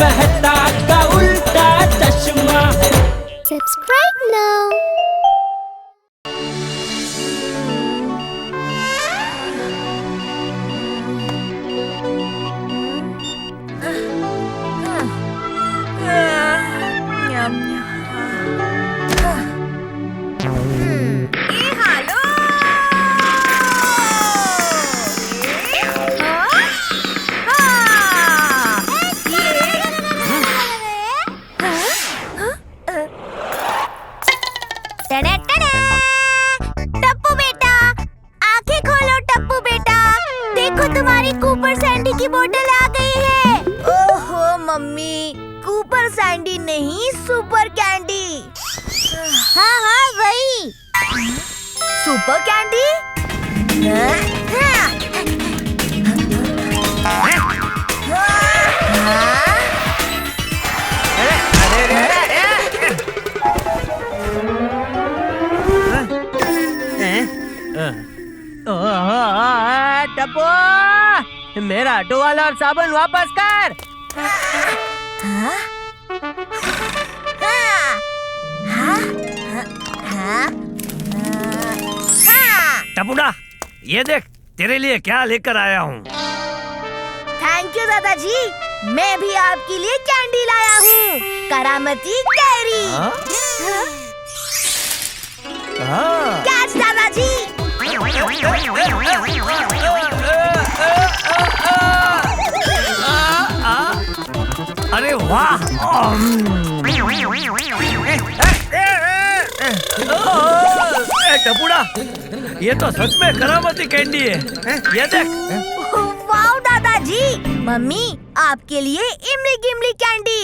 मेहता का उल्टा चश्मा है। Subscribe now. टप्पू बेटा, आंखें खोलो टप्पू बेटा, देखो तुम्हारी कूपर सैंडी की बोतल आ गई है। ओहो मम्मी, कूपर सैंडी नहीं, सुपर कैंडी। हाँ हाँ वही सुपर कैंडी। टप्पू, मेरा टुवाल और साबुन वापस कर। टपुड़ा, ये देख तेरे लिए क्या लेकर आया हूँ। थैंक यू दादाजी, मैं भी आपके लिए कैंडी लाया हूँ, करामती कैरी। कैच दादाजी। अरे वाह, टपुड़ा, ये तो सच में करामती कैंडी है। ये देख। वाह दादाजी, मम्मी आपके लिए इमली गिमली कैंडी।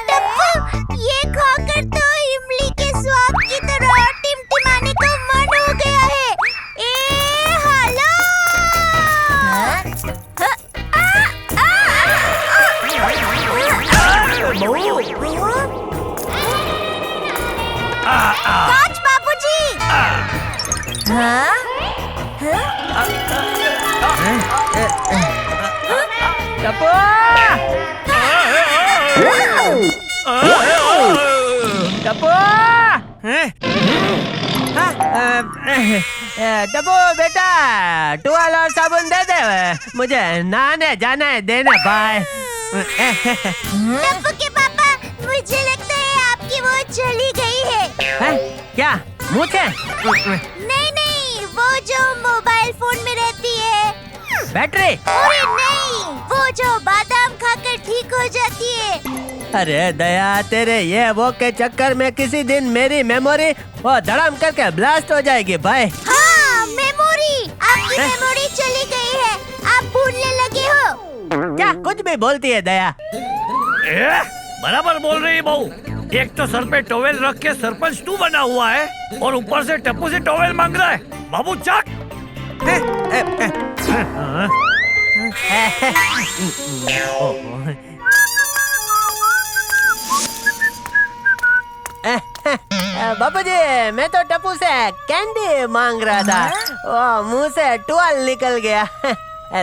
टप्पू, ये खाकर तो इमली के स्वाद की तरह टिमटिमाने का मन हो गया है। ए हेलो। काच बाबूजी। टप्पू, टप्पू, टप्पू बेटा, टुवाल और साबुन दे दे, मुझे नहाने जाना है, देना भाई। टप्पू के पापा, मुझे लगता है आपकी वो चली गई है। क्या मुँह से? नहीं नहीं, वो जो मोबाइल फोन में रहती है। बैटरी? अरे नहीं, वो जो बादाम खाकर ठीक हो जाती है। अरे दया, तेरे ये वो के चक्कर में किसी दिन मेरी मेमोरी वो धड़ाम करके ब्लास्ट हो जाएगी भाई। हाँ, मेमोरी, आपकी मेमोरी चली गई है, आप भूलने लगे हो। क्या कुछ भी बोलती है दया? बराबर बोल रही है बहू। एक तो सर पे टॉवेल रख के सरपंच तू बना हुआ है और ऊपर से टप्पू से टॉवेल मांग रहा है। बाबू चक। बाबूजी, मैं तो टप्पू से कैंडी मांग रहा था, वो मुंह से टुवाल निकल गया।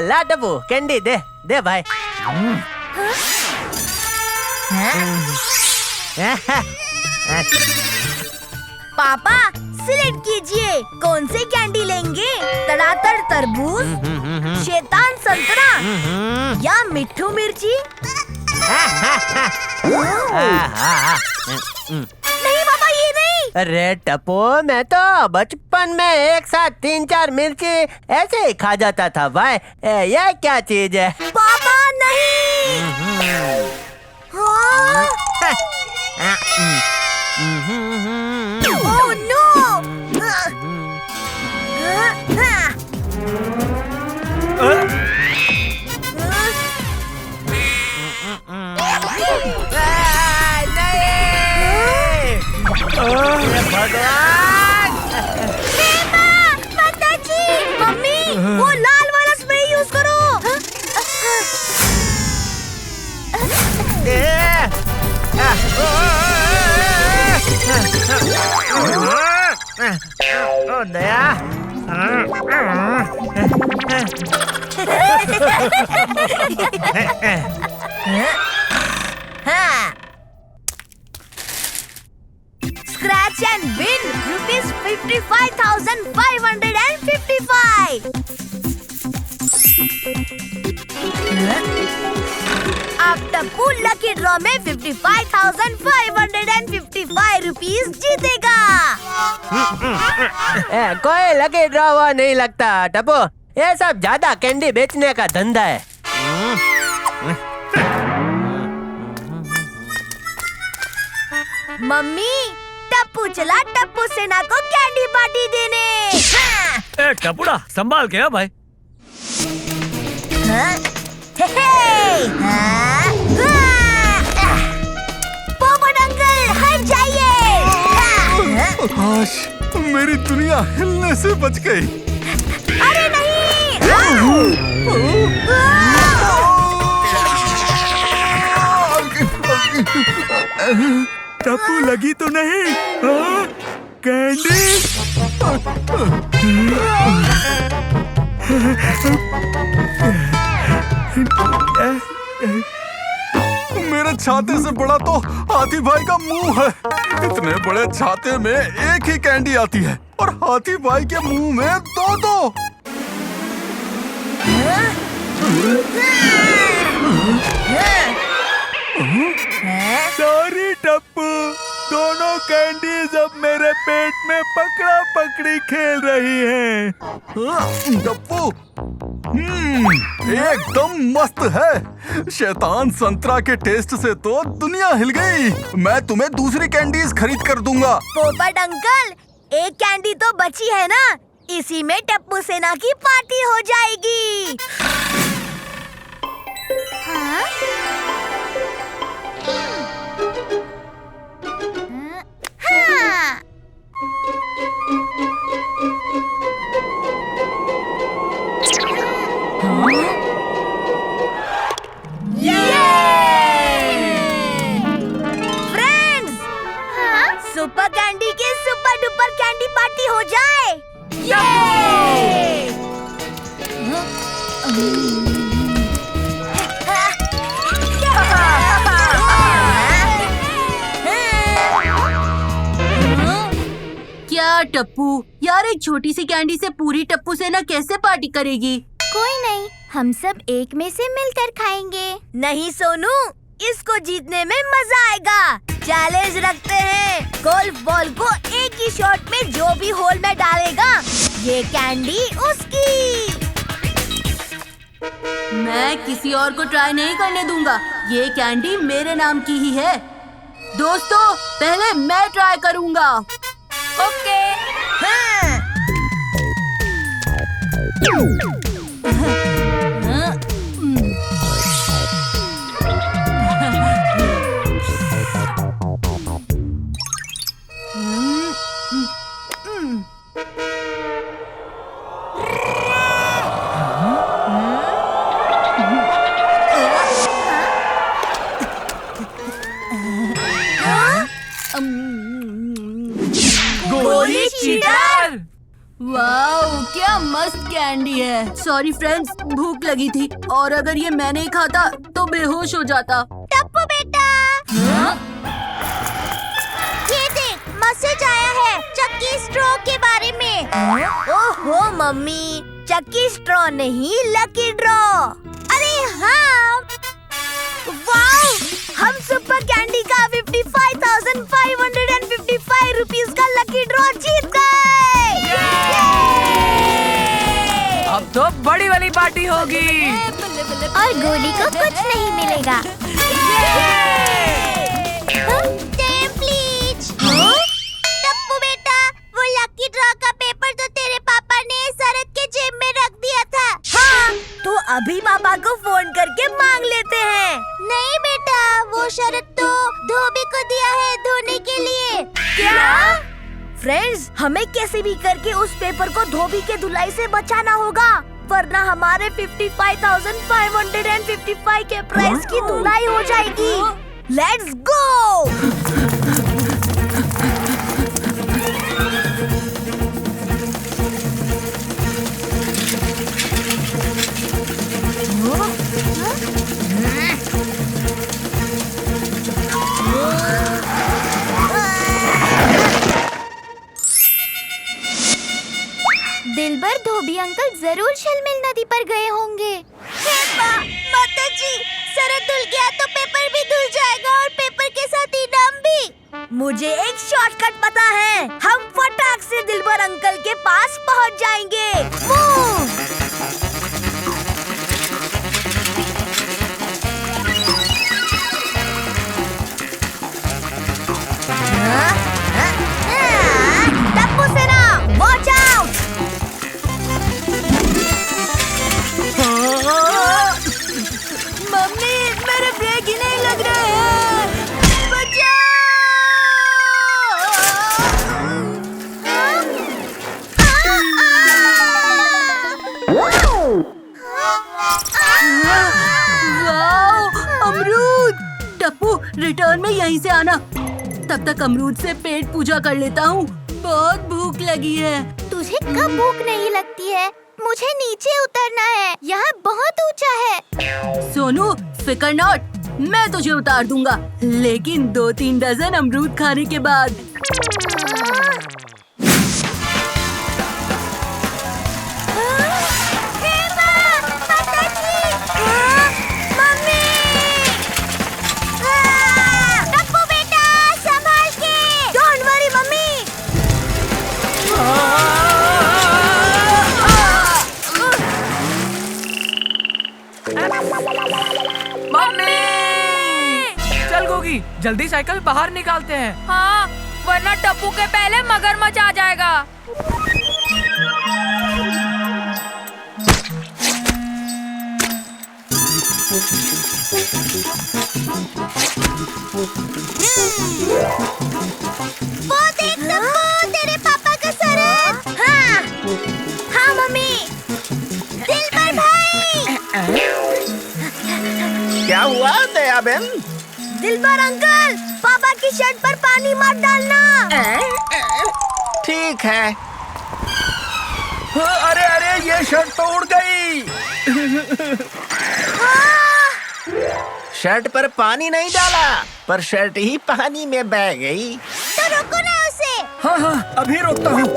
ला टप्पू, कैंडी दे दे भाई। पापा सिलेक्ट कीजिए, कौन से कैंडी लेंगे? तड़ातर तरबूज, शैतान संतरा या मिट्ठू मिर्ची? नहीं पापा, ये नहीं। अरे टप्पू, मैं तो बचपन में एक साथ 3-4 मिर्ची ऐसे ही खा जाता था भाई। ये क्या चीज है? पापा नहीं। Oh no. भगवान! माताजी, मम्मी, वो लाल वाला स्प्रे यूज करो। ओ दया, Scratch and win rupees 55,555. अब टप्पू लकी ड्रॉ में 55,555 रुपीस जीतेगा। कोई लकी ड्रॉ वो नहीं लगता टप्पू, ये सब ज्यादा कैंडी बेचने का धंधा है। मम्मी, टप्पू चला टप्पू सेना को कैंडी पार्टी देने। ए टपुड़ा संभाल के भाई। पोपट अंकल हट जाइए। काश मेरी दुनिया हिलने से बच गई। अरे नहीं। टप्पू लगी तो नहीं? कैंडी? मेरे छाते से बड़ा तो हाथी भाई का मुंह है। इतने बड़े छाते में एक ही कैंडी आती है और हाथी भाई के मुंह में दो। सॉरी टप्पू, दोनों कैंडीज अब मेरे पेट में पकड़ा पकड़ी खेल रही हैं। टप्पू एकदम मस्त है। शैतान संतरा के टेस्ट से तो दुनिया हिल गई। मैं तुम्हें दूसरी कैंडीज खरीद कर दूंगा। पोपट अंकल, एक कैंडी तो बची है ना, इसी में टप्पू सेना की पार्टी हो जाएगी। हाँ? हाँ। फ्रेंड्स, सुपर कैंडी की सुपर डुपर कैंडी पार्टी हो जाए। क्या टप्पू यार, एक छोटी सी कैंडी से पूरी टप्पू सेना कैसे पार्टी करेगी? कोई नहीं, हम सब एक में से मिलकर खाएंगे। नहीं सोनू, इसको जीतने में मजा आएगा। चैलेंज रखते हैं, गोल्फ बॉल को एक ही शॉट में जो भी होल में डालेगा ये कैंडी उसकी। मैं किसी और को ट्राई नहीं करने दूंगा, ये कैंडी मेरे नाम की ही है। दोस्तों, पहले मैं ट्राई करूंगा। ओके। हाँ। गोली चीटर। वाओ, क्या मस्त कैंडी है। सॉरी फ्रेंड्स, भूख लगी थी और अगर ये मैं नहीं खाता तो बेहोश हो जाता। टप्पू बेटा, ये देख मैसेज आया है चक्की स्ट्रॉ के बारे में। ओहो मम्मी, चक्की स्ट्रॉ नहीं लकी ड्रॉ। अरे हाँ, वाओ, हम सुपर कैंडी का 55,555 रुपीस का लकी ड्रॉ जीत गए। अब तो बड़ी वाली पार्टी होगी। और गोली को कुछ नहीं मिलेगा। प्लीज। टप्पू बेटा, वो लकी ड्रॉ का पेपर तो तेरे पापा ने शरद के जेब में रख दिया था। हाँ, तो अभी पापा को फोन करके मांग लेते हैं। नहीं बेटा, वो शरद तो धोबी को दिया है धोने के लिए। क्या? फ्रेंड्स, हमें कैसे भी करके उस पेपर को धोबी के धुलाई से बचाना होगा, वरना हमारे 55,555 के प्राइस की धुलाई हो जाएगी। Let's go. Dilbar Dhobi uncle जरूर झिलमिल नदी पर गए होंगे। हे माता जी, शरद धुल गया तो पेपर भी धुल जाएगा और पेपर के साथ इनाम भी। मुझे एक शॉर्टकट पता है, हम फटाक से दिलबर अंकल के पास पहुंच जाएंगे। टप्पू सेना, वॉच आउट! मम्मी, मेरे ब्रेक ही नहीं लग रहे हैं। वाओ, अमरूद! टप्पू, रिटर्न में यहीं से आना। तब तक अमरूद से पेट पूजा कर लेता हूँ। बहुत भूख लगी है। तुझे कब भूख नहीं लगती है? मुझे नीचे उतरना है, यहाँ बहुत ऊंचा है। सोनू, फिकर नॉट, मैं तुझे उतार दूंगा, लेकिन 2-3 डजन अमरूद खाने के बाद। चल गोगी, जल्दी साइकिल बाहर निकालते हैं। हाँ, वरना टप्पू के पहले मगरमच्छ आ जाएगा। वो देख टप्पू, तेरे पापा का शरद। हाँ, हाँ मम्मी। दिलबर भाई। क्या हुआ दयाबेन? दिलबर अंकल, पापा की शर्ट पर पानी मत डालना। ठीक है। अरे अरे, ये शर्ट तो उड़ गई। शर्ट पर पानी नहीं डाला, पर शर्ट ही पानी में बह गई। तो रोको ना उसे। हाँ हाँ, अभी रोकता हूँ।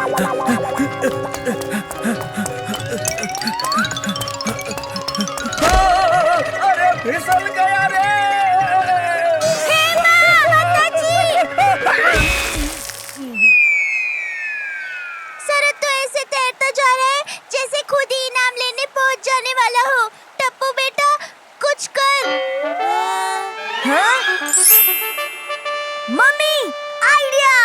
अरे फिसल गया रे। शरद तो ऐसे तैरता जा रहा है जैसे खुद ही इनाम लेने पहुंच जाने वाला हो। टप्पू बेटा, कुछ कर। हाँ? Mummy, idea!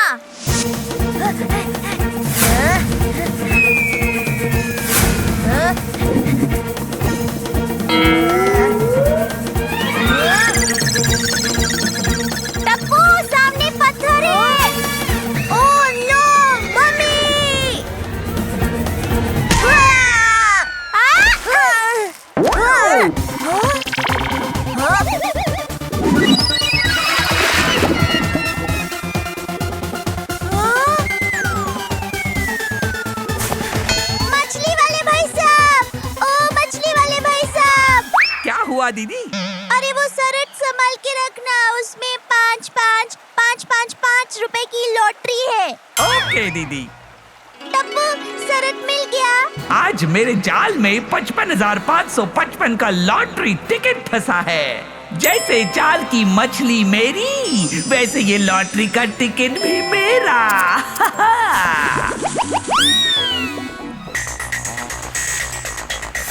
टप्पू, सामने पत्थर है। Oh no, mummy! मछली वाले भाई साहब! ओ मछली वाले भाई साहब! क्या हुआ दीदी? अरे वो शरट संभाल के रखना, उसमें 5 रुपए की लॉटरी है। ओके दीदी। टप्पू, शरट मिल गया। आज मेरे जाल में 55,555 का लॉटरी टिकट फंसा है। जैसे जाल की मछली मेरी, वैसे ये लॉटरी का टिकट भी मेरा।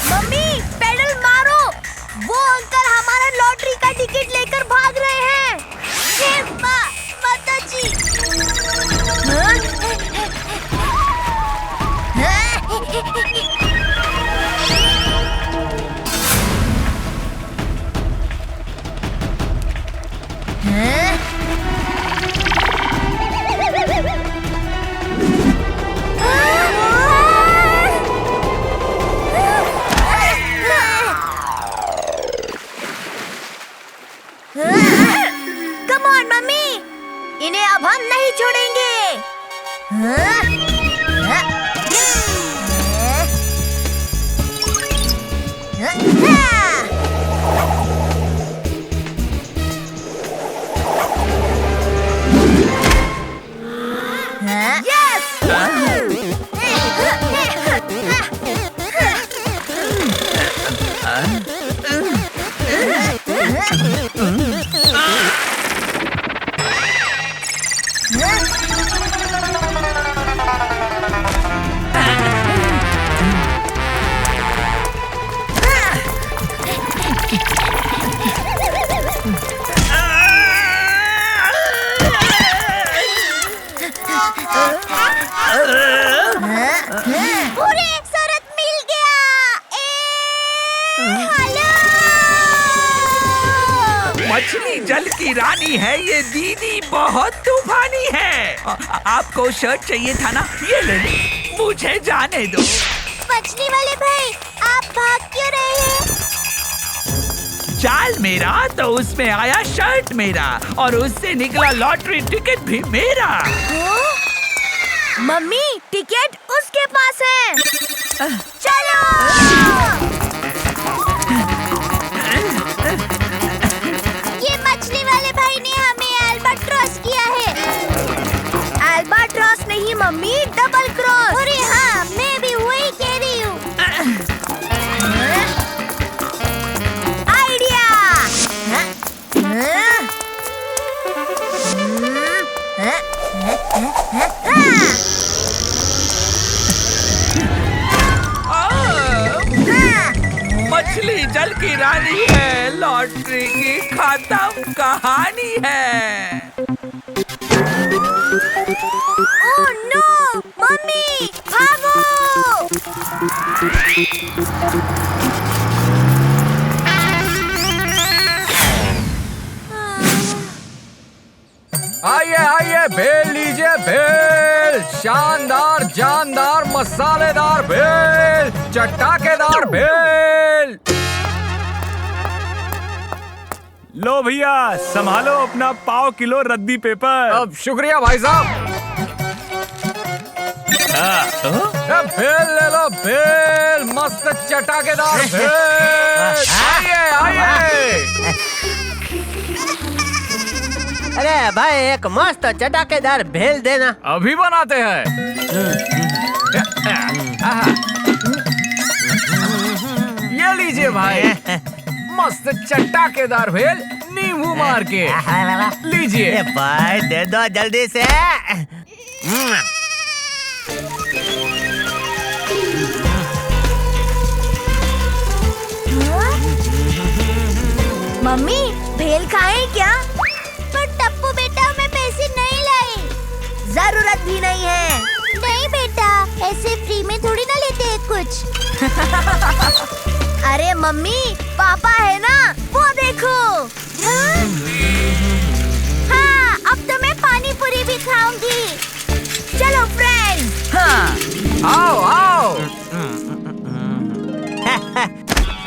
मम्मी, पेडल मारो। वो अंकल हमारा लॉटरी का टिकट लेकर भाग रहे हैं। हे माता जी। कम ऑन मम्मी, इन्हें अब हम नहीं छोड़ेंगे। मछली जल की रानी है ये दीदी, बहुत तूफानी है। आपको शर्ट चाहिए था ना, ये ले लो, मुझे जाने दो। मछली वाले भाई, आप भाग क्यों रहे हैं? जाल मेरा तो उसमें आया शर्ट मेरा, और उससे निकला लॉटरी टिकट भी मेरा। मम्मी टिकट उसके पास है। चलो। ये मछली वाले भाई ने हमें अल्बाट्रॉस किया है। अल्बाट्रॉस नहीं मम्मी, डबल क्रॉस। अरे हाँ, मैं भी वही कह रही हूँ। आइडिया। मछली जल की रानी है, लॉटरी की खत्म कहानी है। ओह नो, मम्मी भागो। आइए आइए, भेल लीजिए भेल। शानदार जानदार मसालेदार भेल, चटाकेदार भेल। लो भैया, संभालो अपना पाव किलो रद्दी पेपर। अब शुक्रिया भाई साहब। भेल ले लो भेल, मस्त चटाकेदार भेल। आइए आइए। अरे भाई, एक मस्त चटाकेदार भेल देना। अभी बनाते हैं। ये लीजिए भाई, मस्त चटाकेदार भेल, नींबू मार के लीजिए। भाई दे दो जल्दी से। मम्मी भेल खाएं क्या? पर टप्पू बेटा, मैं पैसे नहीं लाई। जरूरत भी नहीं है। नहीं बेटा, ऐसे फ्री में थोड़ी ना लेते हैं कुछ। अरे मम्मी, पापा है ना, वो देखो। हाँ, अब तो मैं पानी पूरी भी खाऊंगी। चलो फ्रेंड्स। आओ आओ।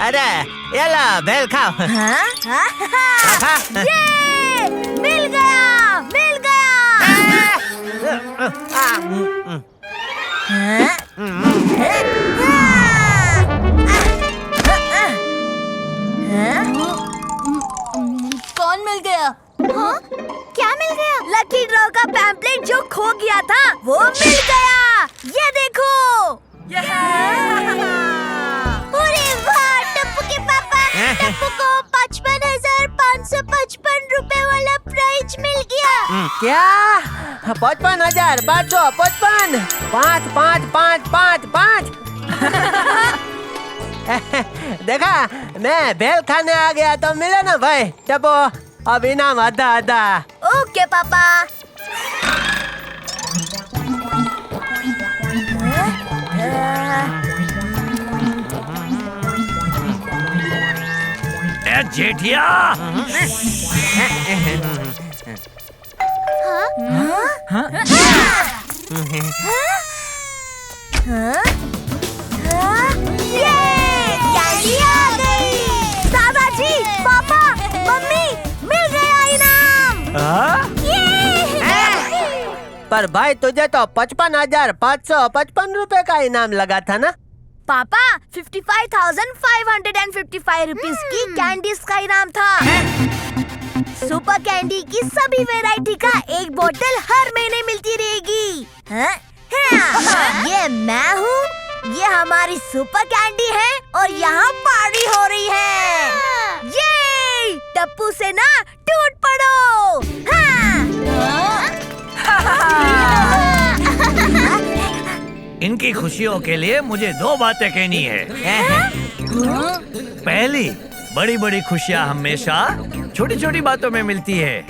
अरे ये लो भेल खाओ। ये मिल गया, मिल गया। कौन मिल गया? हाँ? क्या मिल गया? लकी ड्रॉ का पैम्पलेट जो खो गया था, वो मिल गया। ये देखो। अरे वाह, टप्पू के पापा, टप्पू को 55,555 रुपए वाला प्राइज मिल गया। क्या? 55,555? 5 देखा, मैं भेल खाने आ गया तो मिले ना भाई। टप्पू, अब इनाम आधा आधा। ओके पापा। जेठिया, कैंडी आ गई। दादाजी, पापा, मम्मी, मिल गया इनाम। पर भाई तुझे तो 55,555 रुपए का इनाम लगा था ना। पापा, 55,555 रुपीस की कैंडीज का इनाम था। सुपर कैंडी की सभी वैरायटी का एक बोतल हर महीने मिलती रहेगी। ये मैं हूँ, ये हमारी सुपर कैंडी है और यहाँ पार्टी हो रही है। ये टप्पू से ना टूट पड़ो। इनकी खुशियों के लिए मुझे 2 बातें कहनी है। पहली, बड़ी बड़ी खुशियाँ हमेशा छोटी छोटी बातों में मिलती है।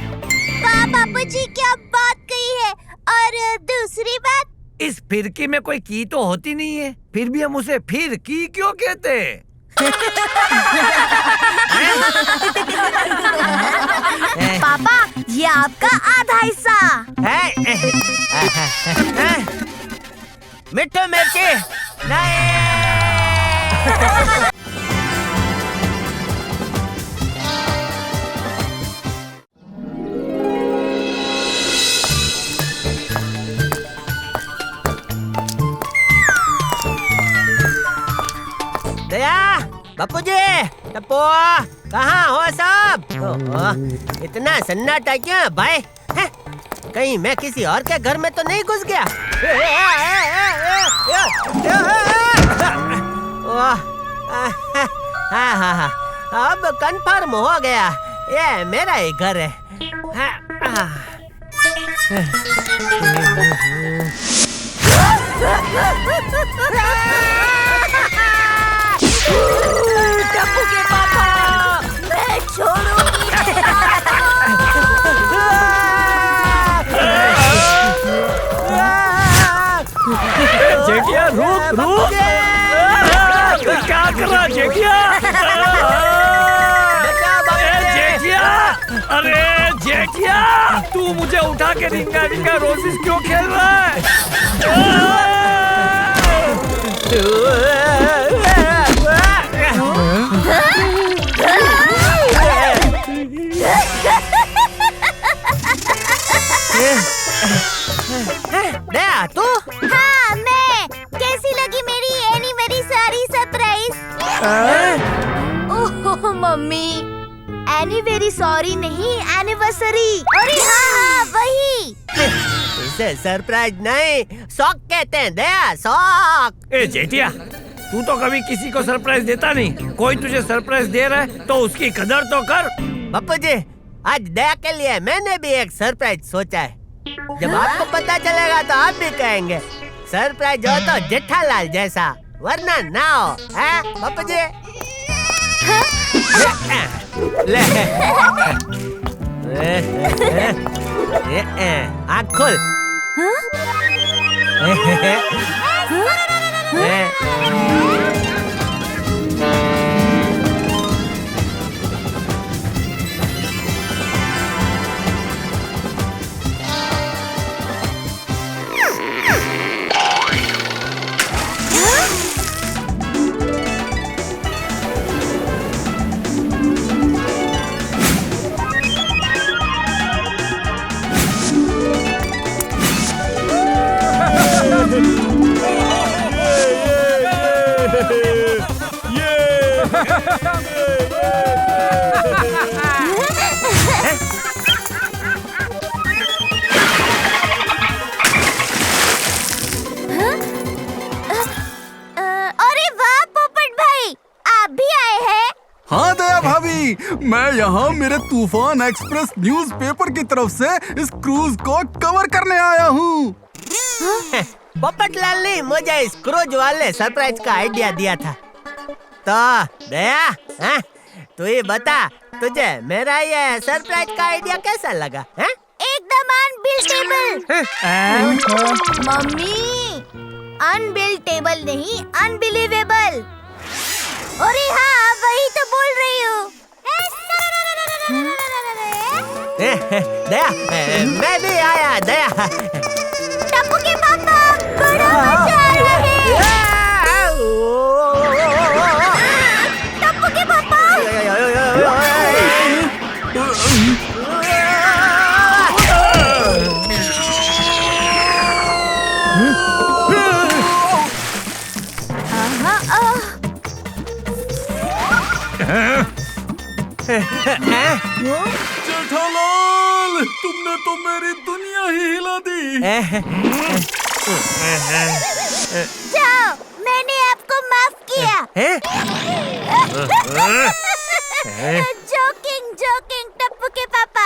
बापूजी क्या बात कही है? और दूसरी बात, इस फिरकी में कोई की तो होती नहीं है, फिर भी हम उसे फिर की क्यों कहते? पापा ये आपका आधा हिस्सा। मिट्टू मिर्ची नहीं। दया, बापू जी, टप्पू, कहाँ हो सब? ओहो, इतना सन्नाटा क्यों है भाई? हैं? कहीं मैं किसी और के घर में तो नहीं घुस गया? हाँ, अब कंफर्म हो गया, ये मेरा ही घर है। टप्पू के पापा, मैं छोड़ूंगी। जेठिया रुक रुक, क्या कर रहा जेठिया? जेठिया, अरे जेठिया, तू मुझे उठा के रिंगा रिंगा रोजिस क्यों खेल रहा है? दया तू? हाँ मैं। कैसी लगी मेरी एनिवर्सरी सरप्राइज? ओह मम्मी, एनिवर्सरी नहीं एनिवर्सरी। अरे हाँ वही। इसे सरप्राइज नहीं, शौक कहते हैं दया, शौक। ए जेठिया, तू तो कभी किसी को सरप्राइज देता नहीं। कोई तुझे सरप्राइज दे रहा है तो उसकी कदर तो कर। पप्पू जी, आज दया के लिए मैंने भी एक सरप्राइज सोचा है। जब आपको पता चलेगा तो आप भी कहेंगे सरप्राइज हो तो जेठालाल जैसा, वरना ना हो। पप्पू जी ले आँख खोल। अरे वाह पोपट भाई, आप भी आए हैं? हाँ दया भाभी, मैं यहाँ मेरे तूफान एक्सप्रेस न्यूज़पेपर की तरफ से इस क्रूज को कवर करने आया हूँ। पोपटलाल ने मुझे इस क्रूज वाले सरप्राइज का आइडिया दिया था। तो दया, तू ही बता, तुझे मेरा ये सरप्राइज का आइडिया कैसा लगा? एकदम अनबिलीवेबल। मम्मी, अनबिलीवेबल नहीं अनबिलीवेबल। अरे हाँ वही तो बोल रही हूँ। दया, मैं भी आया दया। टप्पू के पापा बड़ा मजा आ रहा है। टप्पू के पापा। जेठालाल, तुमने तो मेरी दुनिया ही हिला दी। जाओ, मैंने आपको माफ किया। जोकिंग जोकिंग टप्पू के पापा।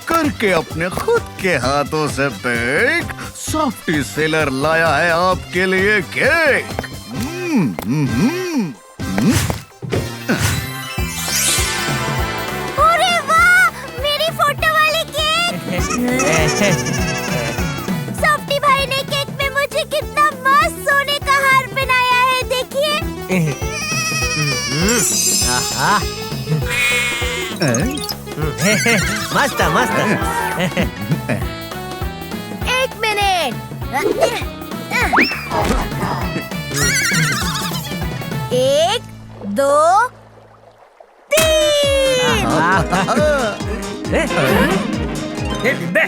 करके अपने खुद के हाथों से बेक सॉफ्टी सेलर लाया है आपके लिए केक। अरे सॉफ्टी भाई ने केक में मुझे कितना मस्त सोने का हार पहनाया है, देखिए। आहा। मस्त मस्त। एक मिनट। एक, दो, तीन। ये डिब्बे,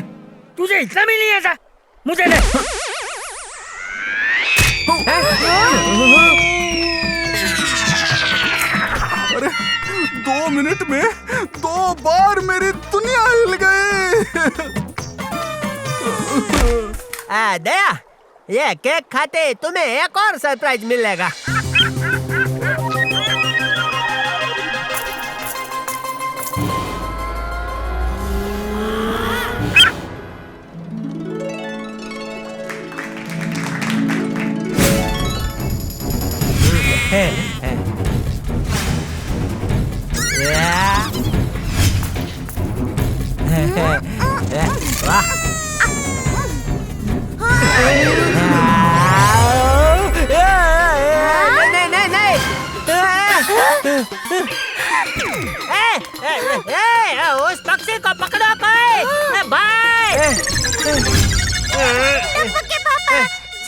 तुझे इतना भी नहीं आता? मुझे दे। अरे 2 मिनट में 2 बार मेरी दुनिया हिल गई। दया, ये केक खाते तुम्हें एक और सरप्राइज मिलेगा। वाह। नहीं नहीं उस पक्षी को पकड़ो कोई। बाय। टप्पू के पापा,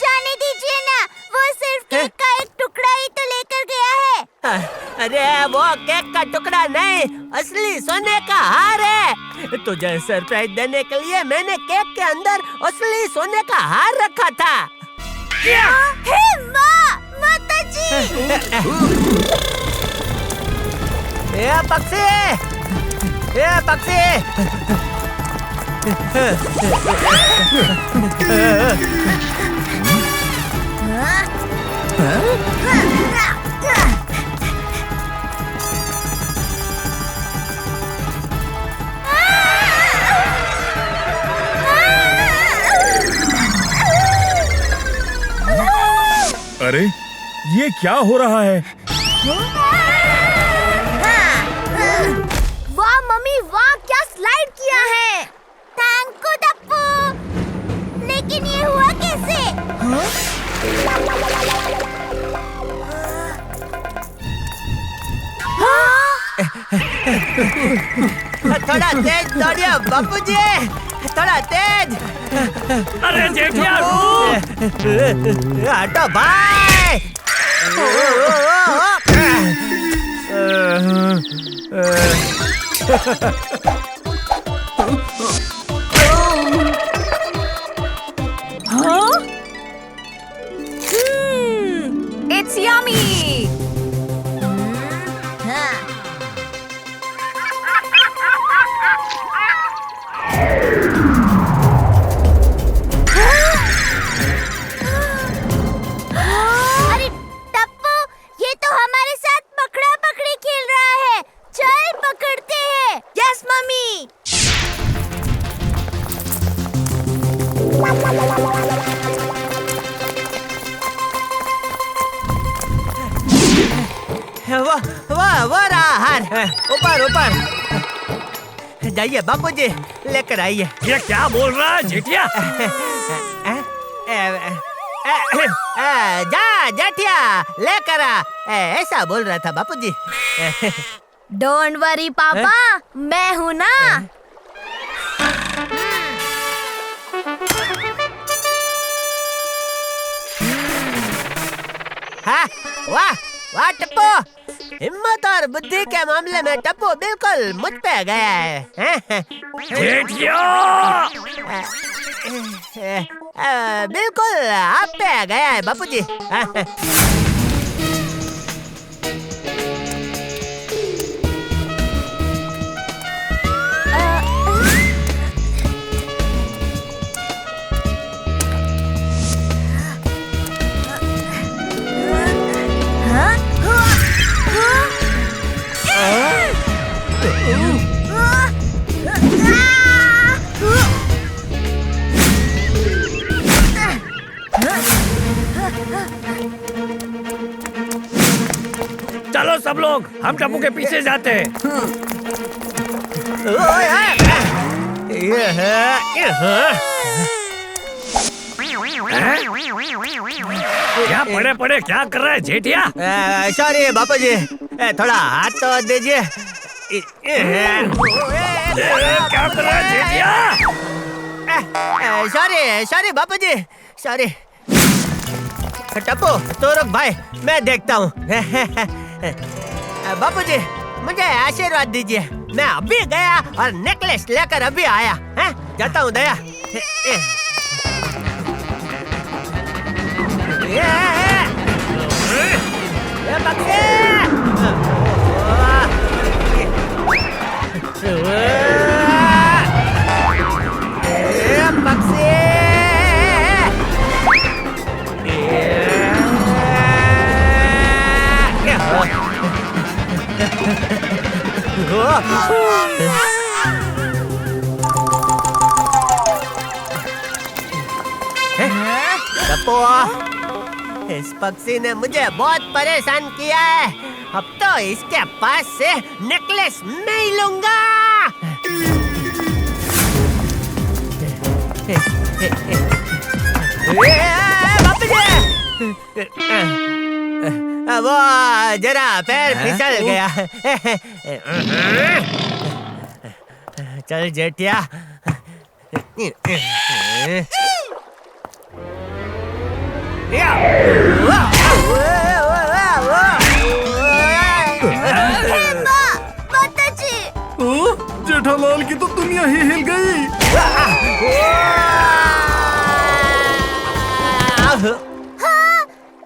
जाने दीजिए ना, वो सिर्फ केक का एक टुकड़ा ही तो लेकर गया है। अरे वो केक का टुकड़ा नहीं, असली सोने का हार है। तुझे सरप्राइज देने के लिए मैंने केक के अंदर असली सोने का हार रखा था। हे माँ, माताजी। ये पक्षी, ये पक्षी। अरे ये क्या हो रहा है? वाह मम्मी वाह, क्या स्लाइड किया है। Thank you Tappu. लेकिन ये हुआ कैसे? थोड़ा तेज दौड़िए बापूजी, थोड़ा तेज। अरे जेठिया, हटो भाई। It's yummy. अरे टप्पू, ये तो हमारे साथ पकड़ा पकड़ी खेल रहा है। चल पकड़ते हैं। Yes mummy. वो रहा हार। ऊपर ऊपर जाइए बापूजी, लेकर आइए। ये क्या बोल रहा है जेठिया? जा जेठिया, लेकर आ। ऐसा बोल रहा था बापूजी। डोंट वरी पापा, मैं हूँ ना। हाँ, वाह वाह टप्पू, हिम्मत और बुद्धि के मामले में टप्पू बिल्कुल मुझ पे गया है। जेठिया! बिल्कुल आप पे गया है बापूजी। चलो सब लोग, हम टप्पू के पीछे जाते हैं। क्या पड़े पड़े क्या कर रहा है जेठिया? सॉरी बापू जी, थोड़ा हाथ तो दीजिए। क्या कर रहा है जेठिया? सॉरी बापू जी, सॉरी। टप्पू तो रुक भाई, मैं देखता हूँ। बापू जी मुझे आशीर्वाद दीजिए, मैं अभी गया और नेकलेस लेकर अभी आया। जाता हूँ दया। इस पक्षी ने मुझे बहुत परेशान किया है, अब तो इसके पास से नेकलेस नहीं लूंगा। बापू जी, वो जरा पैर फिसल गया। चल जेठिया। जेठालाल की तो दुनिया ही हिल गई। हाँ,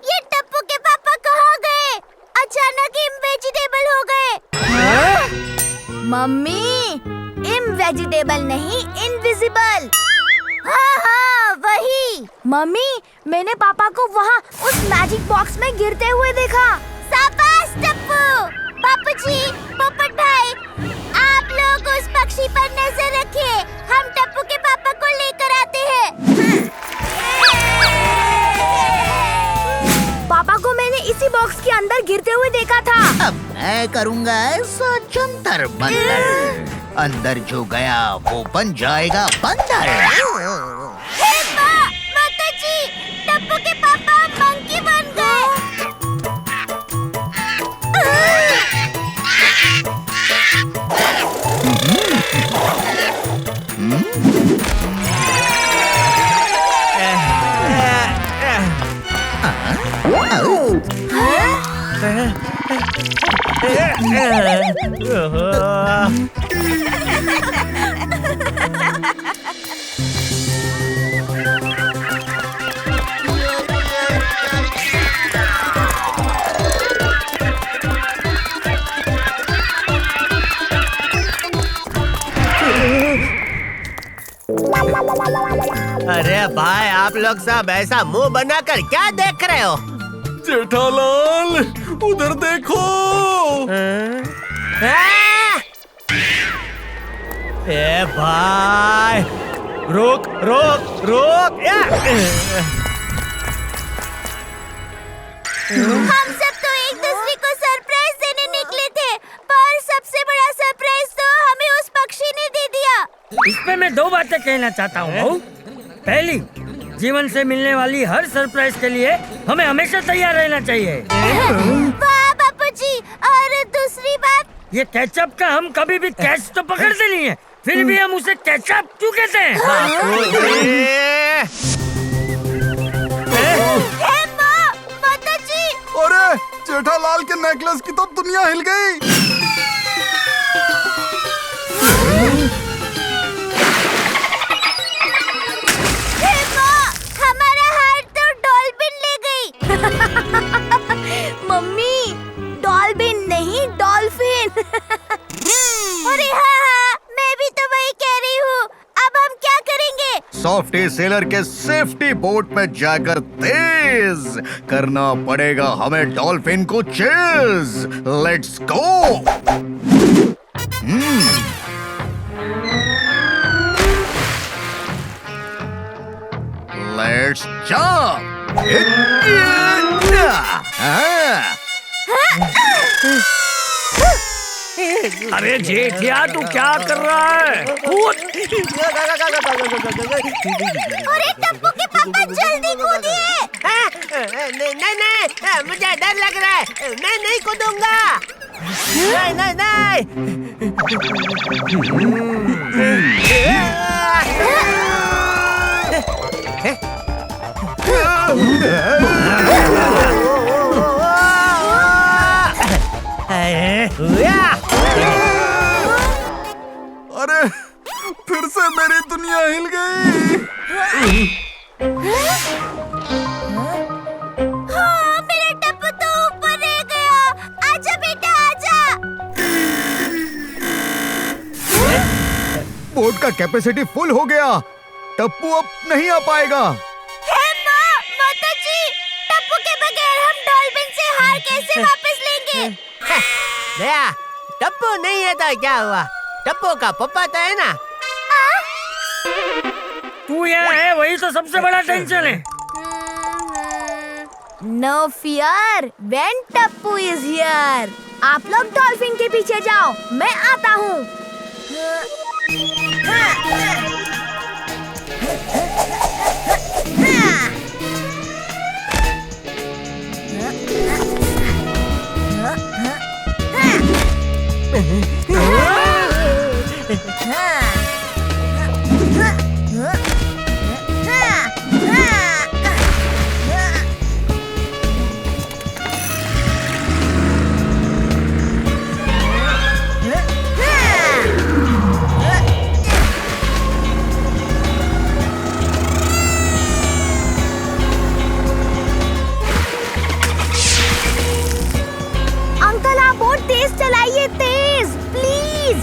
ये टप्पू के पापा कहाँ गए? अचानक इनवेजिटेबल हो गए। मम्मी, इनवेजिटेबल नहीं, इनविजिबल। हाँ वही। मम्मी, मैंने पापा को वहाँ उस मैजिक बॉक्स में गिरते हुए देखा। शाबाश टप्पू। पापा जी, पोपट भाई, आप लोग उस पक्षी पर नजर रखिए, हम टप्पू के पापा को लेकर आते हैं। पापा को मैंने इसी बॉक्स के अंदर गिरते हुए देखा था। अब मैं करूँगा ऐसा जंतर मंतर, अंदर जो गया वो बन जाएगा बंदर। माता जी, टप्पू के पापा मंकी बन गए। अरे भाई, आप लोग सब ऐसा मुंह बनाकर क्या देख रहे हो? जेठालाल उधर देखो। ए भाई, रुक रुक रुक। हम सब तो एक दूसरे को सरप्राइज देने निकले थे, पर सबसे बड़ा सरप्राइज तो हमें उस पक्षी ने दे दिया। इस पे मैं दो बातें कहना चाहता हूँ बहू। पहली, जीवन से मिलने वाली हर सरप्राइज के लिए हमें हमेशा तैयार रहना चाहिए। वाह बापूजी। और दूसरी बात, ये केचप का हम कभी भी कैच तो पकड़ते नहीं है, फिर भी हम उसे केचप क्यों कहते हैं? माता जी। अरे जेठालाल के नेकलेस की तो दुनिया हिल गई। हमारा हार तो डॉल्फिन ले गई। मम्मी, डॉल्फिन नहीं, डॉल्फिन। अरे हाँ, मैं भी तो वही कह रही हूँ। अब हम क्या करेंगे? सॉफ्टी सेलर के सेफ्टी बोट में जाकर तेज करना पड़ेगा हमें डॉल्फिन को chase. Let's go. Let's jump. अरे जेठिया तू क्या कर रहा है? कूद। अरे टप्पू के पापा जल्दी कूदिए। नहीं, मुझे डर लग रहा है, मैं नहीं कूदूंगा। नहीं। अरे फिर से मेरी दुनिया हिल गई। हाँ, मेरा टप्पू तो ऊपर रह गया। आजा बेटा आजा। बोट का कैपेसिटी फुल हो गया। टप्पू अब नहीं आ पाएगा। हे माँ, माता जी, टप्पू के बगैर हम डॉल्फिन से हार कैसे वापस लेंगे? दया, टप्पू नहीं है तो क्या हुआ? टप्पू का पप्पा तो है ना। तू यहाँ है वही तो सबसे बड़ा टेंशन है। No fear when Tappu is here. आप लोग डॉल्फिन के पीछे जाओ, मैं आता हूँ। अंकल आप बहुत तेज चलाइए, तेज प्लीज।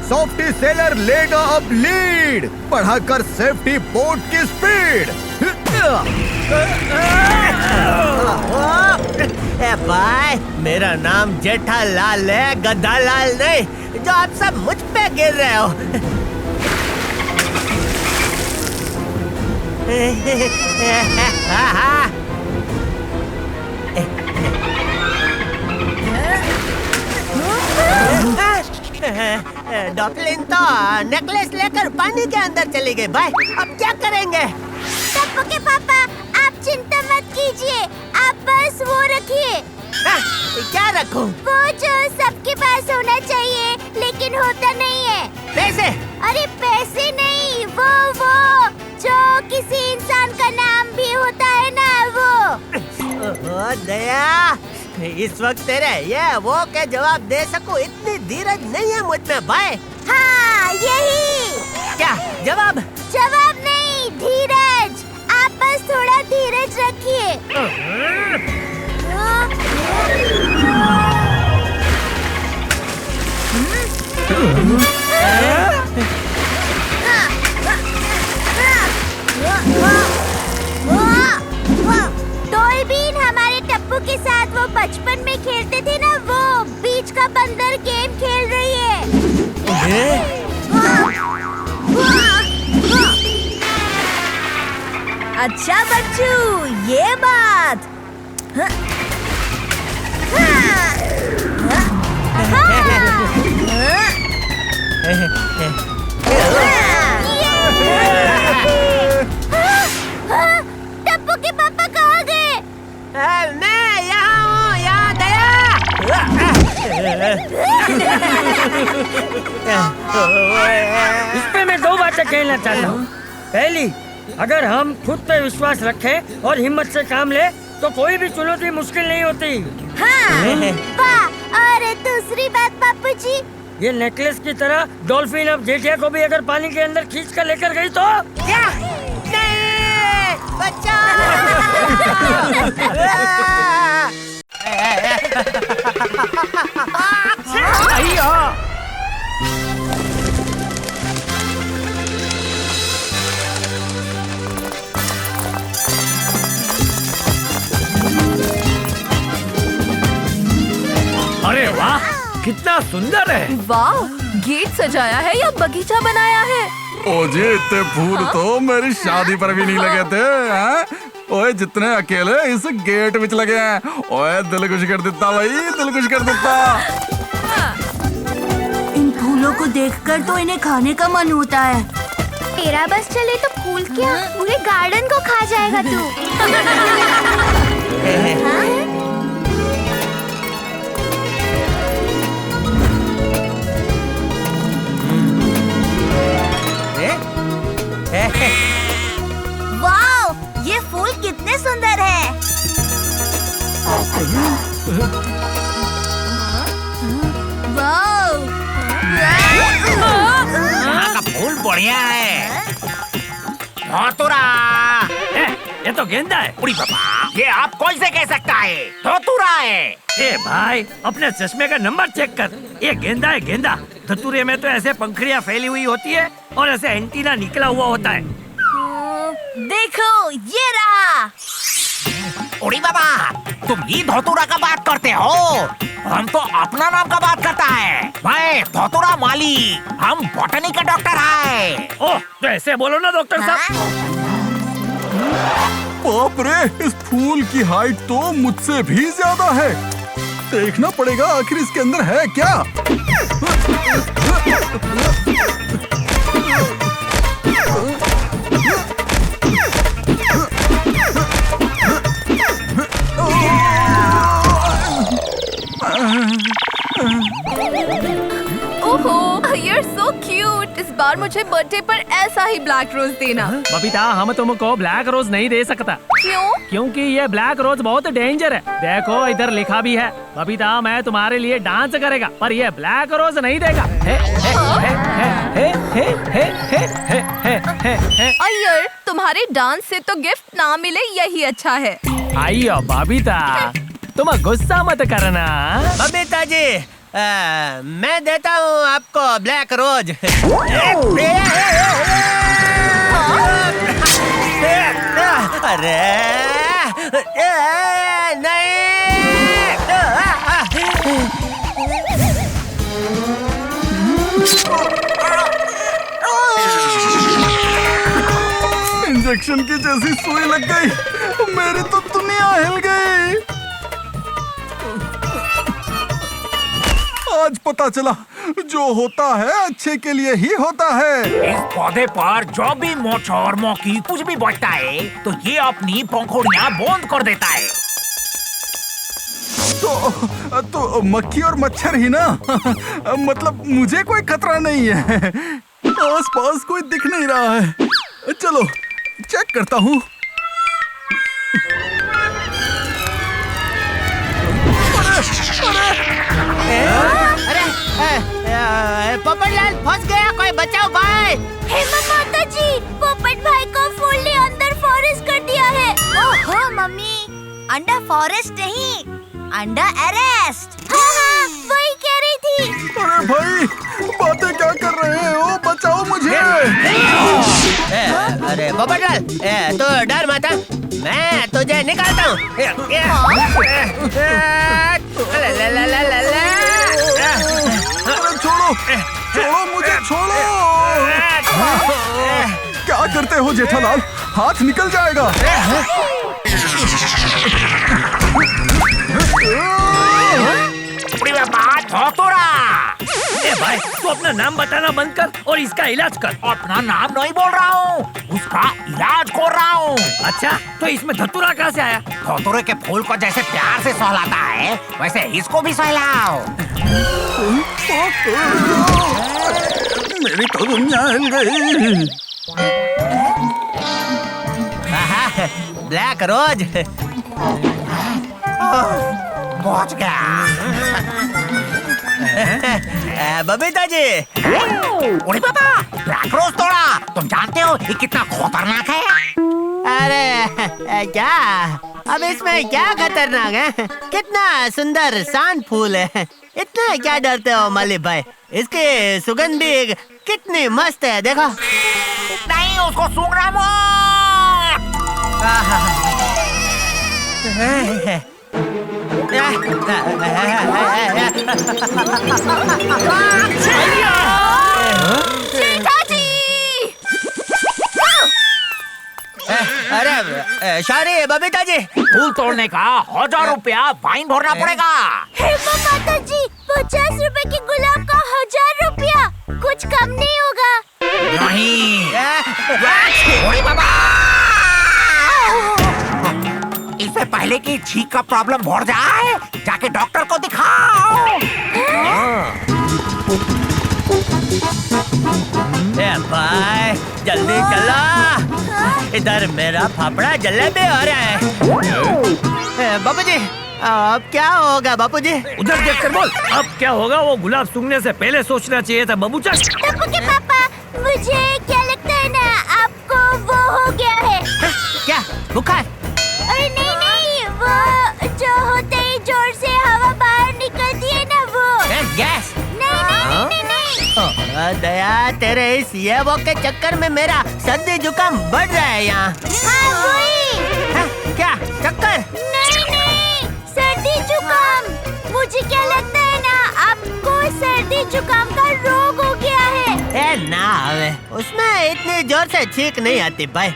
सॉफ्टी सेलर लेगा अब लीड, बढ़ाकर सेफ्टी बोट की स्पीड। ए भाई, मेरा नाम जेठालाल है, गद्दालाल नहीं, जो आप सब मुझ पे गिर रहे हो। डॉल्फिन तो नेकलेस लेकर पानी के अंदर चली गई भाई, अब क्या करेंगे? टप्पू के पापा आप चिंता मत कीजिए, आप बस वो रखिए। क्या रखूं? वो जो सबके पास होना चाहिए लेकिन होता नहीं है। पैसे? अरे पैसे नहीं, वो जो किसी इंसान का नाम भी होता है ना, वो। ओ दया, इस वक्त तेरे ये वो के जवाब दे सकूं इतनी धीरज नहीं है मुझ में भाई। हाँ यही। क्या जवाब? जवाब नहीं, धीरज। आप बस थोड़ा धीरज रखिए। डॉल्फिन हमारे टप्पू के साथ वो बचपन में खेलते थे ना, वो बीच का बंदर गेम खेल रही है। अच्छा बच्चू, ये बात। टप्पू के पापा कहाँ गए? मैं यहाँ हूँ, यहाँ दया। इस पे मैं दो बातें कहना चाहता हूँ। पहली, अगर हम खुद पे विश्वास रखें और हिम्मत से काम ले तो कोई भी चुनौती मुश्किल नहीं होती। हाँ, वाह। और दूसरी बात बापू जी, ये नेकलेस की तरह डॉल्फिन अब जेठिया को भी अगर पानी के अंदर खींच कर लेकर गई तो क्या? नहीं, बच्चा। अरे वाह, कितना सुंदर है। वाह, गेट सजाया है या बगीचा बनाया है? ओजे इतने फूल तो मेरी शादी पर भी नहीं लगे थे। हाँ? ओए जितने अकेले इस गेट विच लगे हैं, ओए दिल खुश कर देता भाई, दिल खुश कर देता। इन फूलों को देखकर तो इन्हें खाने का मन होता है। तेरा बस चले तो फूल क्या पूरे गार्डन को खा जाएगा तू। वाओ, ये फूल कितने सुंदर है। वाओ, यहाँ का फूल बढ़िया है। धतूरा, ये तो गेंदा है। उड़ी बाबा, ये आप कौन से कह सकता है? धतूरा है। ए भाई, अपने चश्मे का नंबर चेक कर। ये गेंदा है, गेंदा। धतूरे में तो ऐसे पंखुड़ियाँ फैली हुई होती है और ऐसे एंटीना निकला हुआ होता है। देखो, ये रहा। उड़ी बाबा, तुम ही धतूरा का बात करते हो? हम तो अपना नाम का बात करता है। मैं धतूरा माली, हम बॉटनी का डॉक्टर है। ओह, तो ऐसे बोलो ना डॉक्टर साहब। बाप रे, इस फूल की हाइट तो मुझसे भी ज्यादा है। देखना पड़ेगा आखिर इसके अंदर है क्या। ओहो, you're so cute। इस बार मुझे बर्थडे पर ऐसा ही ब्लैक रोज देना। बबीता, हम तुमको ब्लैक रोज नहीं दे सकता। क्यों? क्योंकि ये ब्लैक रोज बहुत डेंजर है। देखो, इधर लिखा भी है, बबीता मैं तुम्हारे लिए डांस करेगा, पर ये ब्लैक रोज नहीं देगा। अय्यर, तुम्हारे डांस से तो गिफ्ट ना मिले यही अच्छा है। आइयो बबीता, तुम गुस्सा मत करना। बबीता जी, मैं देता हूँ आपको ब्लैक रोज। अरे नहीं। इंजेक्शन की जैसी सुई लग गई, मेरी तो दुनिया हिल गई। आज पता चला, जो होता है अच्छे के लिए ही होता है। इस पौधे पर जो भी मोच और मौकी कुछ भी बचता है, तो ये अपनी पंखुड़ियाँ बंद कर देता है। तो मक्खी और मच्छर ही ना। मतलब मुझे कोई खतरा नहीं है। आस पास कोई दिख नहीं रहा है। चलो चेक करता हूँ। अरे पोपटलाल फंस गया, कोई बचाओ भाई। हेमा माता जी, पोपट भाई को फूल ने अंदर फॉरेस्ट कर दिया है। ओहो मम्मी, अंडर फॉरेस्ट नहीं, अंडर अरेस्ट। हाँ, वही कह रही थी। अरे भाई, बातें क्या कर रहे हो? बचाओ मुझे। अरे पोपटलाल, तो डर मत, मैं तुझे निकालता हूँ। छोड़ो, छोड़ो मुझे, छोड़ो। क्या करते हो जेठालाल? हाथ निकल जाएगा। ए भाई, तू अपना नाम बताना बंद कर और इसका इलाज कर। अपना नाम नहीं बोल रहा हूँ, उसका इलाज कर रहा हूँ। अच्छा, तो इसमें धतूरा कहाँ से आया? धतूरे के फूल को जैसे प्यार से सहलाता है, वैसे इसको भी सहलाओ। मेरी तो दुनिया हिल गई। ब्लैक रोज पहुंच गया। बबीता जी। उड़ी बाबा, ब्लैक रोज तोड़ा। तुम जानते हो ये कितना खतरनाक है? अरे क्या, अब इसमें क्या खतरनाक है? कितना सुंदर शांत फूल है। इतना क्या डरते हो मलिक भाई? इसकी सुगंध भी कितनी मस्त है, देखो। नहीं, उसको सूंघना मत। जेठा जी! अरे सॉरी बबीता जी, फूल तोड़ने का 1000 रुपया फाइन भरना पड़ेगा। हेमा माता जी, 50 रुपए के गुलाब का 1000 रुपया, कुछ कम नहीं होगा? नहीं। ओए बाबा, इससे पहले कि छींक का प्रॉब्लम बढ़ जाए, जाके डॉक्टर को दिखाओ। भाई जल्दी चलो, इधर मेरा फाफड़ा जलेबी हो रहा है। बापू जी अब क्या होगा बापू जी? उधर देख कर बोल, अब क्या होगा वो गुलाब सूंघने से पहले सोचना चाहिए था बबूचा। टप्पू के पापा, मुझे क्या लगता है ना, आपको वो हो गया है। क्या बुखार? अरे नहीं, वो जो होते ही जोर से हवा बाहर निकलती है ना, वो गैस? नहीं। दया, तेरे इस ये वो के चक्कर में मेरा सर्दी जुकाम बढ़ रहा है यहाँ। हाँ वही। क्या चक्कर? नहीं, सर्दी जुकाम। मुझे क्या लगता है ना, आपको सर्दी जुकाम का रोग हो गया है। ना हवे, उसमें इतनी जोर से छींक नहीं आती भाई,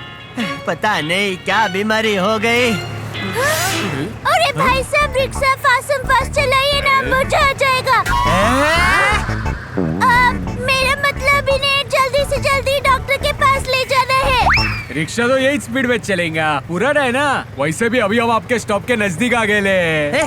पता नहीं क्या बीमारी हो गई। अरे भाई साहब, रिक्शा फास्ट चलाइए ना, मजा आ जाएगा। मेरा मतलब इन्हें जल्दी से जल्दी डॉक्टर के पास ले जाना है। रिक्शा तो यही स्पीड में चलेगा, पूरा है ना। वैसे भी अभी हम आपके स्टॉप के नजदीक आ गए ले।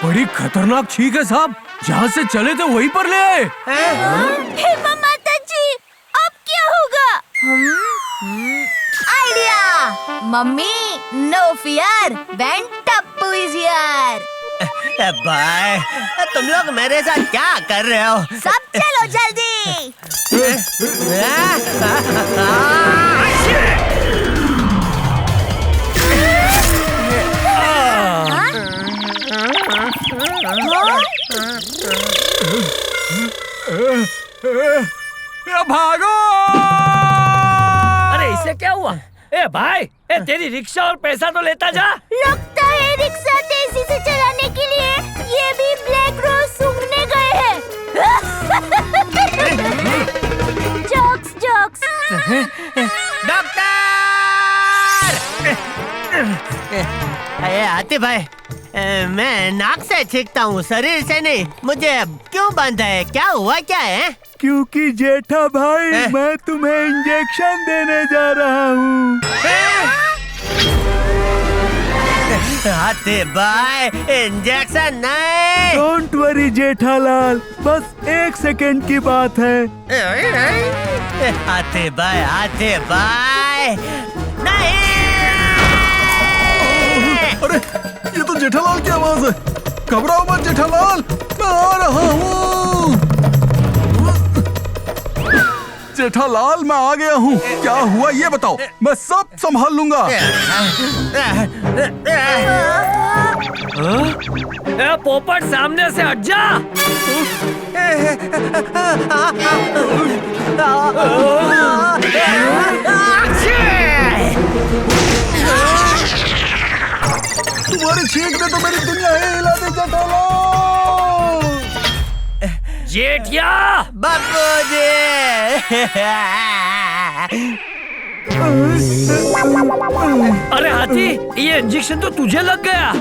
बड़ी खतरनाक छींक है साहब, जहाँ से चले थे वहीं पर ले आए। हेमा माता जी, अब क्या होगा? Idea mummy, no fear, when Tappu is here. भाई तुम लोग मेरे साथ क्या कर रहे हो? सब चलो जल्दी। भागो! अरे इसे क्या हुआ? ए भाई, ए तेरी रिक्शा और पैसा तो लेता जा। लगता है रिक्शा तेजी से चलाने के लिए ये भी ब्लैक रोज सूंघने गए हैं। जोक्स। डॉक्टर! अरे आते भाई, मैं नाक से छींकता हूँ, शरीर से नहीं। मुझे क्यों बंद है? क्या हुआ क्या है? क्योंकि जेठा भाई, मैं तुम्हें इंजेक्शन देने जा रहा हूँ। आते भाई, इंजेक्शन नहीं। डोंट वरी जेठालाल, बस 1 सेकंड की बात है। आते भाई नहीं। अरे ये तो जेठालाल की आवाज है। घबराओ मत जेठालाल, मैं आ रहा हूँ। जेठालाल मैं आ गया हूँ। क्या हुआ ये बताओ, मैं सब संभाल लूंगा। पोपट सामने से हट जा। तुम्हारी छींक ने तो मेरी दुनिया ही हिला दी जेठालाल। जेठिया बापूजी। अरे हाथी, ये इंजेक्शन तो तुझे लग गया।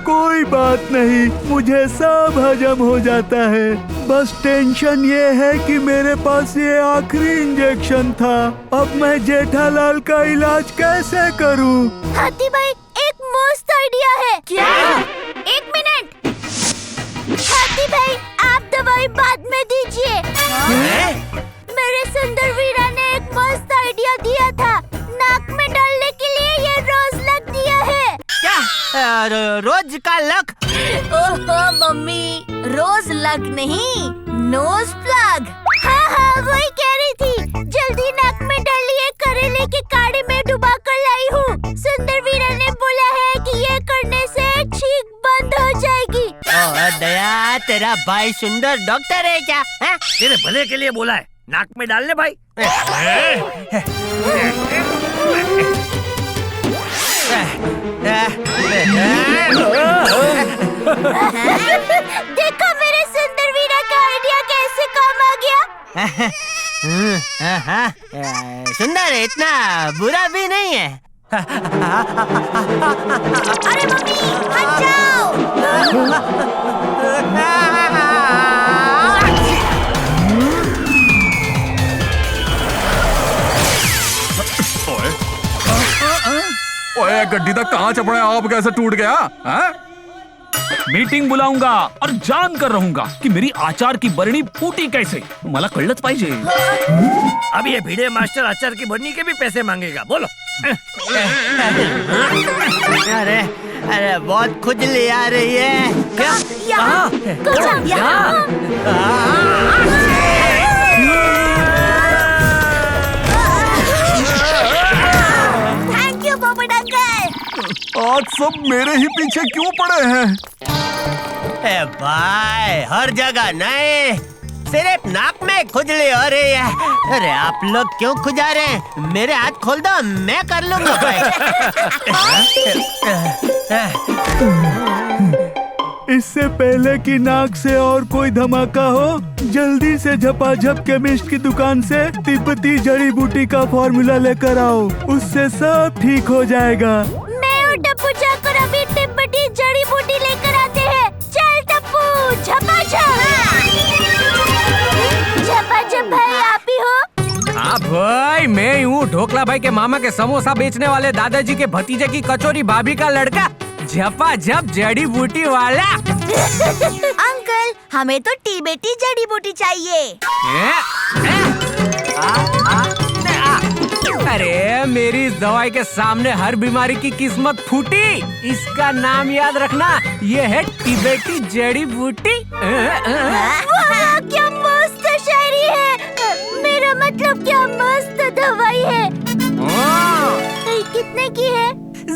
कोई बात नहीं, मुझे सब हजम हो जाता है। बस टेंशन ये है कि मेरे पास ये आखिरी इंजेक्शन था। अब मैं जेठालाल का इलाज कैसे करूं? हाथी भाई, एक मस्त आइडिया है। क्या? 1 मिनट। हाथी भाई, आप दवाई बाद में दीजिए। मेरे सुंदर वीरा ने एक मस्त आइडिया दिया था। नाक में डालने के लिए ये रोज लग दिया है। क्या? रोज का लक? ओहो मम्मी, रोज लग नहीं, नोज प्लग। हाँ, वही कह रही थी। जल्दी नाक में डालिए, करेले के काढ़े में डुबा कर लाई हूँ। सुंदर वीरा ने बोला है कि ये करने से छींक बंद हो जाएगी। दया, तेरा भाई सुंदर डॉक्टर है क्या? तेरे भले के लिए बोला है, नाक में डालने भाई। देखो मेरे सुंदर वीरा का आइडिया कैसे काम आ गया। सुंदर इतना बुरा भी नहीं है। अरे मम्मी हट जाओ। ओए गड्डी तक कहाँ चपड़ा आप कैसे टूट गया? मीटिंग बुलाऊंगा और जान कर रहूंगा कि मेरी आचार की बरणी फूटी कैसे। मला कळलंच पाहिजे। अब ये भिड़े मास्टर आचार की बरनी के भी पैसे मांगेगा। बोलो। अरे अरे बहुत खुजली आ रही है। क्या? थैंक यू पोपट अंकल। आज सब मेरे ही पीछे क्यों पड़े हैं? भाई हर जगह नहीं, सिर्फ नाक में खुजली हो रही है। अरे आप लोग क्यों खुजा रहे हैं? मेरे हाथ खोल दो, मैं कर लूंगा भाई। इससे पहले कि नाक से और कोई धमाका हो, जल्दी से झपाझप केमिस्ट की दुकान से तिब्बती जड़ी बूटी का फॉर्मूला लेकर आओ, उससे सब ठीक हो जाएगा। मैं और टप्पू जाकर अभी तिब्बती जड़ी बूटी लेकर आते हैं। चल टप्पू, झपाझप। झपाझप भाई आप ही हो? हाँ भाई मैं हूँ, ढोकला भाई के मामा के समोसा बेचने वाले दादाजी के भतीजे की कचौरी भाभी का लड़का, झपाझप जड़ी बूटी वाला। अंकल हमें तो तिब्बती जड़ी बूटी चाहिए। अरे मेरी इस दवाई के सामने हर बीमारी की किस्मत फूटी। इसका नाम याद रखना, ये है तिब्बती जड़ी बूटी। वाह, क्या मस्त शायरी है। मेरा मतलब क्या मस्त दवाई है। कितने की है?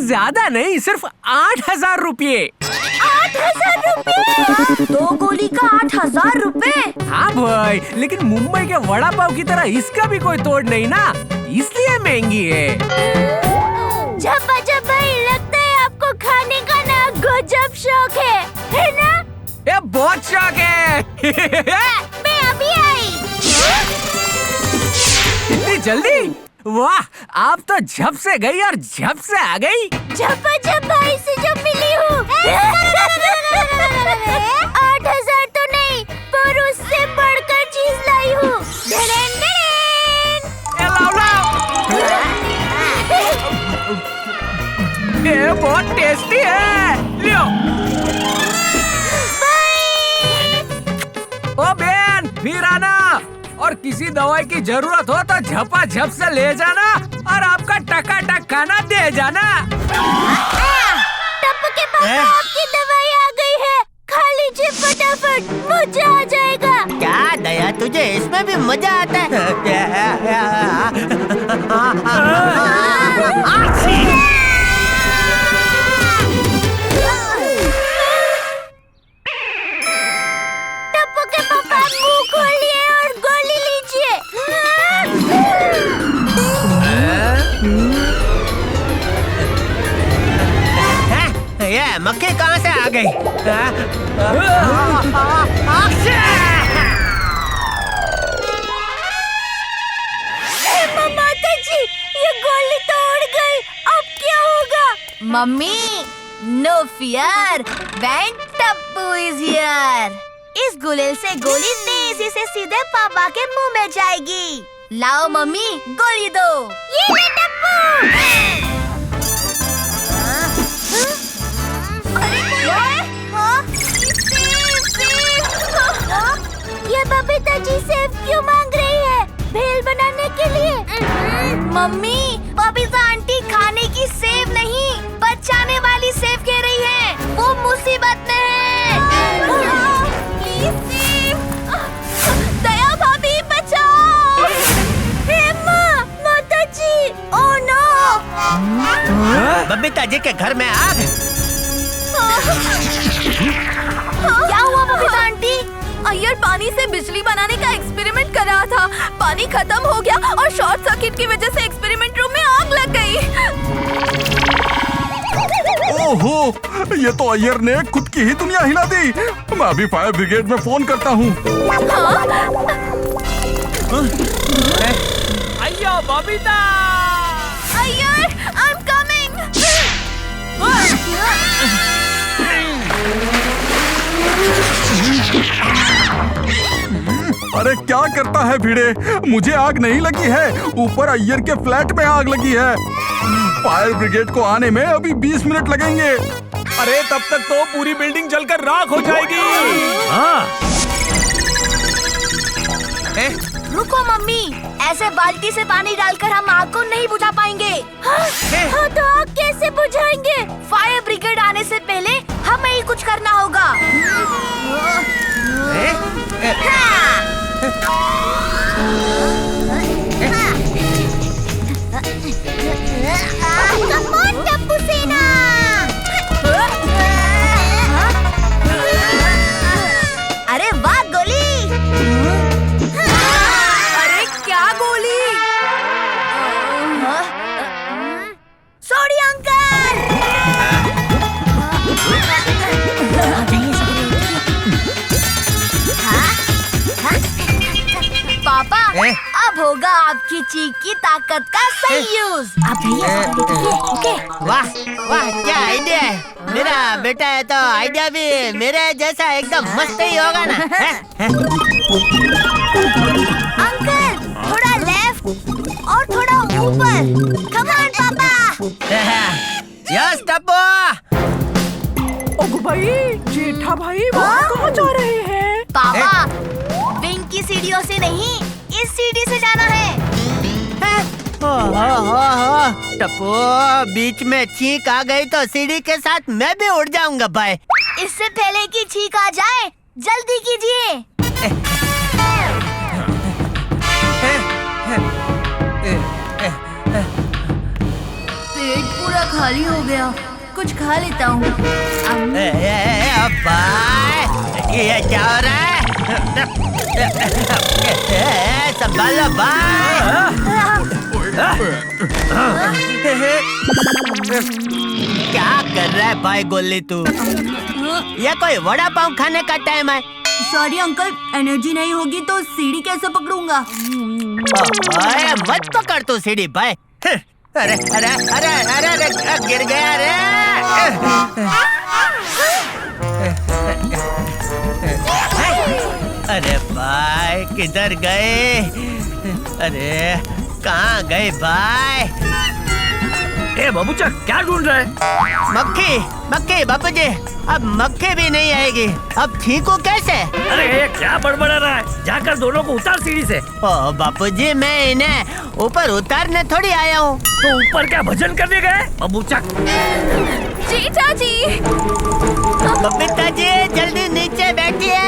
ज्यादा नहीं, सिर्फ 8,000 रुपये। 8,000 रुपये? 2 गोली का 8,000 रुपये? हाँ भाई, लेकिन मुंबई के वड़ा पाव की तरह इसका भी कोई तोड़ नहीं ना, इसलिए महंगी है। झपाझप भाई, लगता है आपको खाने का ना गजब शौक है ना? ये बहुत शौक है। मैं अभी आई। इतनी जल्दी? वाह, आप तो झप से गई और झप से आ गई। झपाझप भाई से जो मिली हूँ। 8,000 तो नहीं, पर उससे बढ़कर चीज लाई हूँ। ये बहुत टेस्टी है, लियो। ओ बहन, फिर आना, और किसी दवाई की जरूरत हो तो झपाझप से ले जाना और आपका टकाटक खाना दे जाना। टप्पू के पास आपकी दवाई आ गई है, खा लीजिए फटाफट, मजा आ जाएगा। क्या दया, तुझे इसमें भी मजा आता है? टप्पू के पापा मुंह खोलिए और गोली लीजिए। ये मक्खी कहाँ से आ गई? माता जी, ये गोली तो उड़ गई, अब क्या होगा? Mummy, no fear, when Tappu is here. इस गुलेल से गोली तेजी से सीधे पापा के मुंह में जाएगी। लाओ मम्मी, गोली दो। ये ले टप्पू। ये बबीता जी सेव क्यों मांग रही है? भेल बनाने के लिए? मम्मी, बबीता आंटी खाने की सेव नहीं, बचाने वाली सेव कह रही है। वो मुसीबत में है। दया भाभी बचाओ। हे माँ, माता जी, ओह नो। बबीता जी के घर में आग। क्या हुआ बबीता आंटी? अय्यर पानी से बिजली बनाने का एक्सपेरिमेंट कर रहा था। पानी खत्म हो गया और शॉर्ट सर्किट की वजह से एक्सपेरिमेंट रूम में आग लग गई। ओहो, ये तो अय्यर ने खुद की ही दुनिया हिला दी। मैं अभी फायर ब्रिगेड में फोन करता हूँ। अय्यो बबीता! Iyer, I'm coming! अरे क्या करता है भिड़े, मुझे आग नहीं लगी है, ऊपर अय्यर के फ्लैट में आग लगी है। फायर ब्रिगेड को आने में अभी 20 मिनट लगेंगे। अरे तब तक तो पूरी बिल्डिंग जलकर राख हो जाएगी। हाँ। रुको मम्मी, ऐसे बाल्टी से पानी डालकर हम आग को नहीं बुझा पाएंगे। हाँ, तो आग कैसे बुझाएंगे? फायर ब्रिगेड आने से पहले हमें ही कुछ करना होगा। Come on, टप्पू सेना! अरे वाह गोली! अरे क्या गोली? Sorry uncle! पापा, अब होगा आपकी चीख की ताकत का सही यूज। आप ओके? वाह वाह, क्या आइडिया है। मेरा बेटा है तो आइडिया भी मेरे जैसा एकदम मस्त ही होगा ना। अंकल, थोड़ा लेफ्ट और थोड़ा ऊपर। कम ऑन पापा। यस टप्पू। ओगो भाई, जेठा भाई वहाँ कहाँ जा रहे हैं? पापा, विंग की सीढ़ियों से नहीं, इस सीढ़ी से जाना है। टप्पू, बीच में छींक आ गई तो सीढ़ी के साथ मैं भी उड़ जाऊंगा भाई। इससे पहले कि छींक आ जाए, जल्दी कीजिए। पेट पूरा खाली हो गया, कुछ खा लेता हूँ। भाई, ये क्या हो रहा है? संभालो भाई। क्या कर रहा है भाई गोली तू? ये कोई वड़ा पाव खाने का टाइम है? सॉरी अंकल, एनर्जी नहीं होगी तो सीढ़ी कैसे पकड़ूंगा? अरे मत पकड़ तू सीढ़ी भाई। अरे अरे अरे अरे अरे गिर गया रे। अरे भाई किधर गए? अरे कहाँ गए भाई? ए बाबूचा, क्या ढूंढ रहा है? मक्खी मक्खी बापूजी, अब मक्खी भी नहीं आएगी, अब छींकू कैसे? अरे ये क्या बड़बड़ा रहा है? जाकर दोनों को उतार सीढ़ी से। ओ बापूजी, मैं इन्हें ऊपर उतारने थोड़ी आया हूँ। तो ऊपर क्या भजन करने गए बाबूचा? जेठा जी! बबीता जी, जल्दी नीचे बैठिए।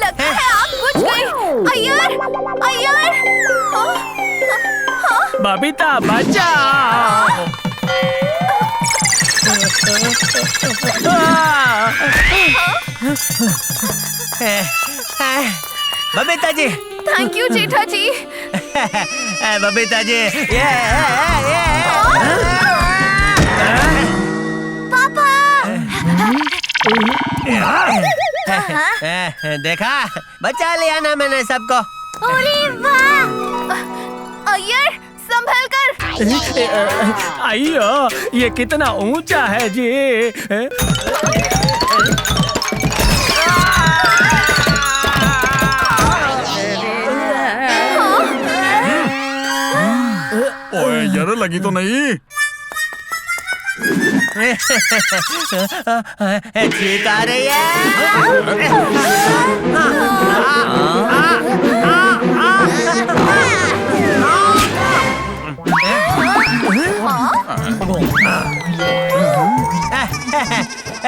लगता है आग बुझ गई। अय्यर, अय्यर! बबीता बचाओ! बबीता जी! थैंक यू जेठा जी। बबीता जी, पापा! देखा, बचा लिया ना मैंने सबको। अरे वाह! अय्यर, संभल कर! अय्यो, ये कितना ऊंचा है जी। ओए यार, लगी तो नहीं? ठीक आ रही है।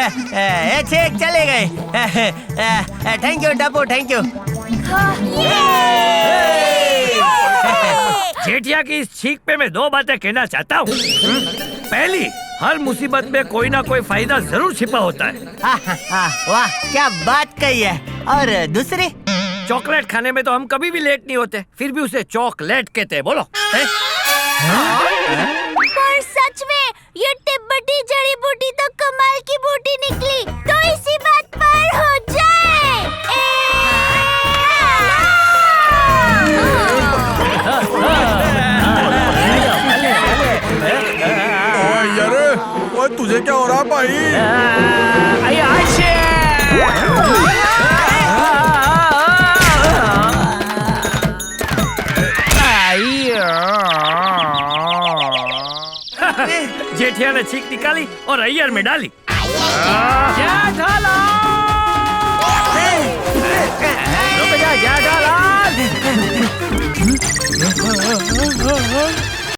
ये छींक चले गए। Thank you Tappu, thank you. Jethiya की इस छींक पे मैं दो बातें कहना चाहता हूँ। पहली, हर मुसीबत में कोई ना कोई फायदा जरूर छिपा होता है। वाह, क्या बात कही है। और दूसरी, चॉकलेट खाने में तो हम कभी भी लेट नहीं होते, फिर भी उसे चॉकलेट कहते हैं। बोलो। पर सच में ये तिब्बती जड़ी बूटी तो कमाल की बूटी निकली। तो इसी बात पर हो जाए। यार, ओए तुझे क्या हो रहा भाई? जेठिया ने छींक निकाली और अय्यर में डाली। जेठालाल!